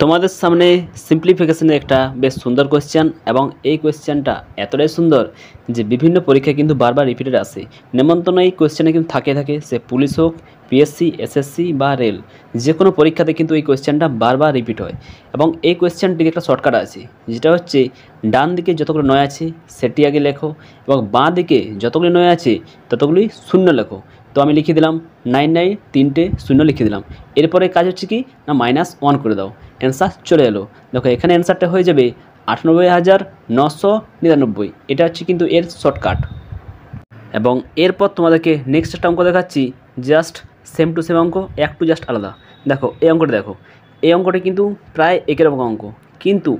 তোমাদের সামনে সিম্পলিফিকেশনের একটা বেশ সুন্দর কোয়েশ্চেন এবং এই কোয়েশ্চেনটা এতটাই সুন্দর যে বিভিন্ন পরীক্ষায় কিন্তু বারবার রিপিটেড আসে। নেমন্তন্ন এই কোয়েশ্চেনে কিন্তু থাকে সে পুলিশ হোক, পিএসসি, এসএসসি বা রেল, যে কোনো পরীক্ষাতে কিন্তু এই কোয়েশ্চেনটা বারবার রিপিট হয়। এবং এই কোয়েশ্চেনটির একটা শর্টকাট আছে, যেটা হচ্ছে ডান দিকে যতগুলো নয় আছে সেটি আগে লেখো এবং বাঁ দিকে যতগুলি নয় আছে ততগুলি শূন্য লেখো। তো আমি লিখে দিলাম 99, তিনটে শূন্য লিখে দিলাম। এরপরে কাজ হচ্ছে কি না -1 করে দাও, অ্যান্সার চলে এলো। দেখো এখানে অ্যান্সারটা হয়ে যাবে 98,999। এটা হচ্ছে কিন্তু এর শর্টকাট। এবং এরপর তোমাদেরকে নেক্সট একটা অঙ্ক দেখাচ্ছি, জাস্ট সেম টু সেম অঙ্ক, একটু জাস্ট আলাদা। দেখো এই অঙ্কটা দেখো, এই অঙ্কটা কিন্তু প্রায় একই রকম অঙ্ক, কিন্তু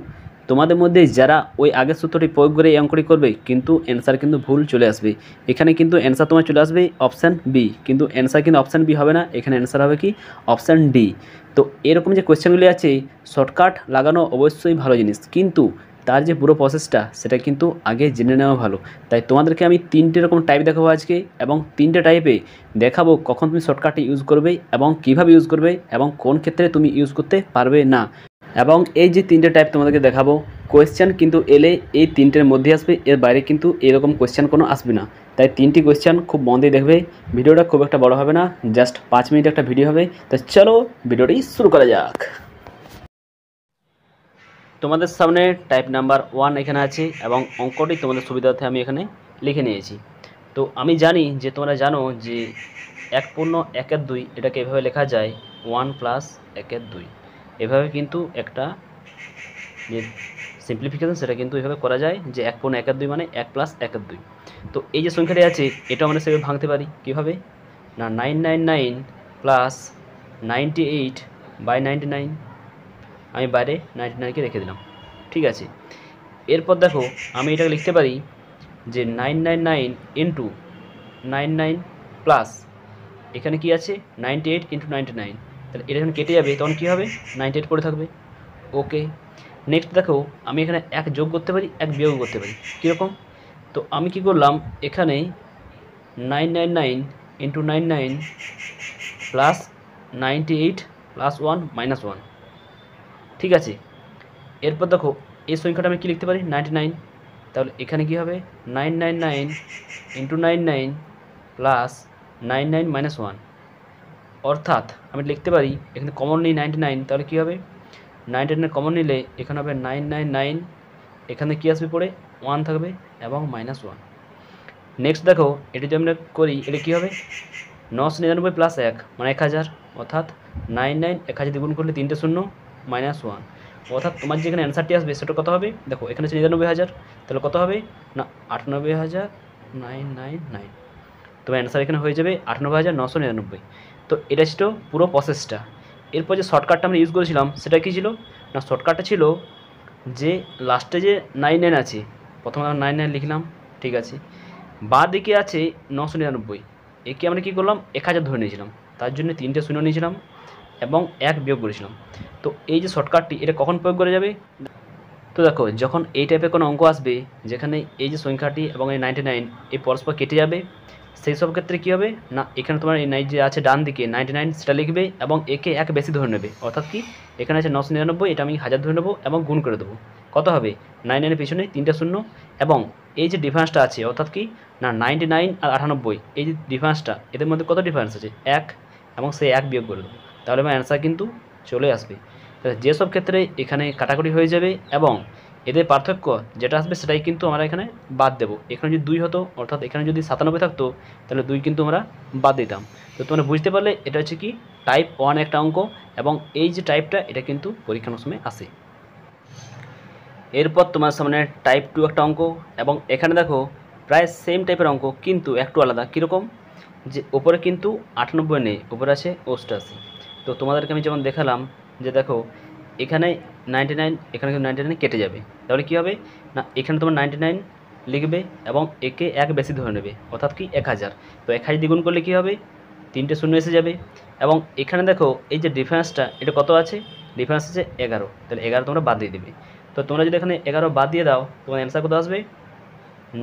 তোমাদের মধ্যে যারা ওই আগের সূত্রটি প্রয়োগ করে এই অঙ্কটি করবে কিন্তু অ্যান্সার কিন্তু ভুল চলে আসবে। এখানে কিন্তু অ্যান্সার তোমার চলে আসবে অপশান বি, কিন্তু অ্যান্সার কিন্তু অপশান বি হবে না, এখানে অ্যান্সার হবে কি অপশান ডি। তো এরকম যে কোয়েশ্চেনগুলি আছে শর্টকাট লাগানো অবশ্যই ভালো জিনিস, কিন্তু তার যে পুরো প্রসেসটা সেটা কিন্তু আগে জেনে নেওয়া ভালো। তাই তোমাদেরকে আমি তিনটে রকম টাইপ দেখাবো আজকে, এবং তিনটে টাইপে দেখাবো কখন তুমি শর্টকাটটি ইউজ করবে এবং কিভাবে ইউজ করবে এবং কোন ক্ষেত্রে তুমি ইউজ করতে পারবে না। এবং এই যে তিনটে টাইপ তোমাদেরকে দেখাবো, কোয়েশ্চেন কিন্তু এলে এই তিনটের মধ্যে আসবে, এর বাইরে কিন্তু এরকম কোয়েশ্চেন কোনো আসবে না। তাই তিনটি কোয়েশ্চেন খুব মন দিয়ে দেখবে। ভিডিওটা খুব একটা বড় হবে না, জাস্ট 5 মিনিট একটা ভিডিও হবে। তো চলো ভিডিওটি শুরু করা যাক। তোমাদের সামনে টাইপ নাম্বার 1 এখানে আছে এবং অঙ্কটি তোমাদের সুবিধার্থে আমি এখানে লিখে নিয়েছি। তো আমি জানি যে তোমরা জানো যে 1.1/2 এটাকে এভাবে লেখা যায় 1 + 1/2। এভাবে কিন্তু একটা যে সিম্পলিফিকেশন সেটা কিন্তু এভাবে করা যায় যে 1.1/2 মানে 1 + 1/2। তো এই যে সংখ্যাটি আছে এটা আমরা সেভাবে ভাঙতে পারি কীভাবে না 999 + 98/99। আমি বাইরে 99কে রেখে দিলাম, ঠিক আছে। এরপর দেখো আমি এটাকে লিখতে পারি যে 999 × 99 প্লাস এখানে কি আছে 98 × 99। তাহলে এটা যখন কেটে যাবে তখন কী হবে 98 পড়ে থাকবে। ওকে, নেক্সট দেখো আমি এখানে 1 যোগ করতে পারি, 1 বিয়োগ করতে পারি। কীরকম? তো আমি কি করলাম এখানে 999 × 99 প্লাস 98 + 1 - 1, ঠিক আছে। এরপর দেখো এই সংখ্যাটা আমি কী লিখতে পারি 99। তাহলে এখানে কি হবে 999 × 99 প্লাস 99 - 1, অর্থাৎ আমি লিখতে পারি এখানে কমন নিই 99। তাহলে কী হবে 99 কমন নিলে এখানে হবে 999, এখানে কী আসবে পড়ে 1 থাকবে এবং -1। নেক্সট দেখো এটা যদি আমরা করি এটা কী হবে 999 + 1 মানে 1000, অর্থাৎ 99 1000 দ্বিগুণ করলে 3টে শূন্য -1, অর্থাৎ তোমার যেখানে অ্যান্সারটি আসবে সেটা কত হবে দেখো এখানে হচ্ছে 99,000, তাহলে কত হবে না 98,999। তোমার অ্যান্সার এখানে হয়ে যাবে 98,999। তো এটা ছিল পুরো প্রসেসটা। এরপর যে শর্টকাটটা আমরা ইউজ করেছিলাম সেটা কী ছিল না শর্টকাটটা ছিল যে লাস্টে যে 99 আছে প্রথমে আমরা 99 লিখলাম, ঠিক আছে। বাঁ দিকে আছে 999, একে আমরা কী করলাম 1000 ধরে নিয়েছিলাম, তার জন্য 3টে শূন্য নিয়েছিলাম এবং 1 বিয়োগ করেছিলাম। তো এই যে শর্টকাটটি এটা কখন প্রয়োগ করা যাবে? তো দেখো যখন এই টাইপের কোনো অঙ্ক আসবে যেখানে এই যে সংখ্যাটি এবং এই 99 এই পরস্পর কেটে যাবে, সেই সব ক্ষেত্রে কী হবে না এখানে তোমার এই যে আছে ডান দিকে 99 সেটা লিখবে এবং একে 1 বেশি ধরে নেবে, অর্থাৎ কি এখানে আছে 999, এটা আমি 1000 ধরে নেবো এবং গুণ করে দেবো। কত হবে 99-এর পিছনে 3টে শূন্য এবং এই যে ডিফারেন্সটা আছে অর্থাৎ কি না 99 আর 98, এই যে ডিফারেন্সটা এদের মধ্যে কত ডিফারেন্স আছে 1, এবং সেই 1 বিয়োগ করে দেবো, তাহলে আমার অ্যান্সার কিন্তু চলে আসবে। যেসব ক্ষেত্রে এখানে কাটাকুটি হয়ে যাবে এবং এদের পার্থক্য যেটা আসবে সেটাই কিন্তু আমরা এখানে বাদ দেবো। এখানে যদি 2 হতো অর্থাৎ এখানে যদি 97 থাকতো তাহলে 2 কিন্তু আমরা বাদ দিতাম। তো তোমরা বুঝতে পারলে এটা হচ্ছে কি টাইপ 1 একটা অঙ্ক, এবং এই যে টাইপটা এটা কিন্তু পরীক্ষার সময় আসে। এরপর তোমার সামনে টাইপ 2 একটা অঙ্ক, এবং এখানে দেখো প্রায় সেম টাইপের অঙ্ক কিন্তু একটু আলাদা। কীরকম যে ওপরে কিন্তু 98 নেই, ওপরে আছে 88। তো তোমাদেরকে আমি যেমন দেখালাম যে দেখো এখানে 99, এখানে কিন্তু 99 কেটে যাবে, তাহলে কী হবে না এখানে তোমার 99 লিখবে এবং একে 1 বেশি ধরে নেবে, অর্থাৎ কি 1000। তো 1000 দ্বিগুণ করলে কী হবে 3টে শূন্য এসে যাবে, এবং এখানে দেখো এই যে ডিফারেন্সটা এটা কত আছে ডিফারেন্স আছে 11, তাহলে 11 তোমরা বাদ দিয়ে দেবে। তো তোমরা যদি এখানে 11 বাদ দিয়ে দাও তোমার অ্যান্সার কত আসবে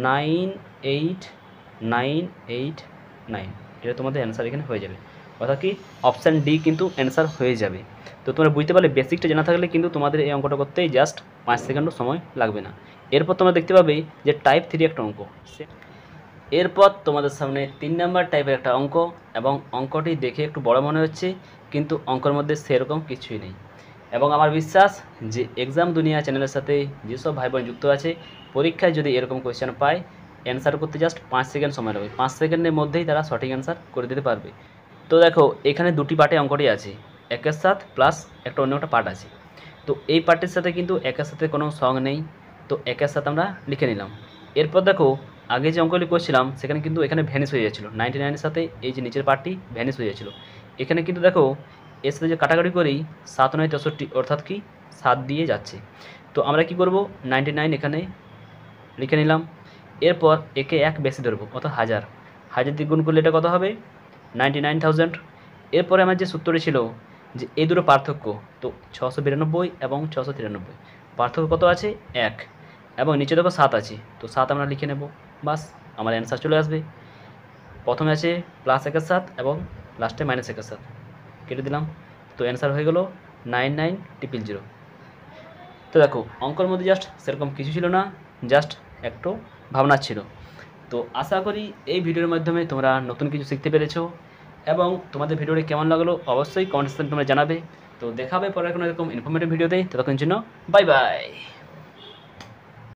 98989, এটা তোমাদের অ্যান্সার এখানে হয়ে যাবে। অর্থাৎ কি অপশান ডি কিন্তু অ্যান্সার হয়ে যাবে। তো তোমরা বুঝতে পারলে বেসিকটা জানা থাকলে কিন্তু তোমাদের এই অঙ্কটা করতেই জাস্ট 5 সেকেন্ডও সময় লাগবে না। এরপর তোমরা দেখতে পাবে যে টাইপ 3 একটা অঙ্ক। এরপর তোমাদের সামনে 3 নাম্বার টাইপের একটা অঙ্ক, এবং অঙ্কটি দেখে একটু বড় মনে হচ্ছে, কিন্তু অঙ্কের মধ্যে সেরকম কিছুই নেই। এবং আমার বিশ্বাস যে এক্সাম দুনিয়া চ্যানেলের সাথে যেসব ভাই বোন যুক্ত আছে, পরীক্ষায় যদি এরকম কোয়েশ্চেন পায়, অ্যান্সার করতে জাস্ট 5 সেকেন্ড সময় লাগবে। 5 সেকেন্ডের মধ্যেই তারা সঠিক অ্যান্সার করে দিতে পারবে। তো দেখো এখানে দুটি পার্টে অঙ্কটি আছে, একের সাথে প্লাস একটা অন্য একটা পার্ট আছে। তো এই পার্টের সাথে কিন্তু একের সাথে কোনো সং নেই, তো একের সাথে আমরা লিখে নিলাম। এরপর দেখো আগে যে অঙ্কগুলি করছিলাম সেখানে কিন্তু এখানে ভ্যানিশ হয়ে যাচ্ছিলো, 99-এর সাথে এই যে নিচের পার্টটি ভ্যানিশ হয়ে যাচ্ছিলো। এখানে কিন্তু দেখো এর সাথে যে কাটাকাটি করি 7 9 63, অর্থাৎ কি 7 দিয়ে যাচ্ছে। তো আমরা কি করব, 99 এখানে লিখে নিলাম। এরপর একে এক বেশি ধরবো, অর্থাৎ 1000 দিয়ে গুণ করলে এটা কত হবে, 99,000। এরপরে আমার যে সূত্রটি ছিল যে এই দুটো পার্থক্য, তো 692 এবং 693 পার্থক্য কত আছে, 1, এবং নিচে দেখো 7 আছে, তো 7 আমরা লিখে নেব, বাস আমার অ্যান্সার চলে আসবে। প্রথমে আছে প্লাস 1 এর 7 এবং লাস্টে মাইনাস 1 এর 7, কেটে দিলাম, তো অ্যান্সার হয়ে গেল 99,000। তো দেখো অঙ্কর মধ্যে জাস্ট সেরকম কিছু ছিল না, জাস্ট একটু ভাবনা ছিল। তো আশা করি এই ভিডিওর মাধ্যমে তোমরা নতুন কিছু শিখতে পেরেছো, এবং তোমাদের ভিডিওটি কেমন লাগলো অবশ্যই কমেন্ট সেকশনে তোমরা জানাবে। তো দেখা হবে পরে কোনো এরকম ইনফরমেটিভ ভিডিওতে, ততক্ষণ জন্য বাই বাই।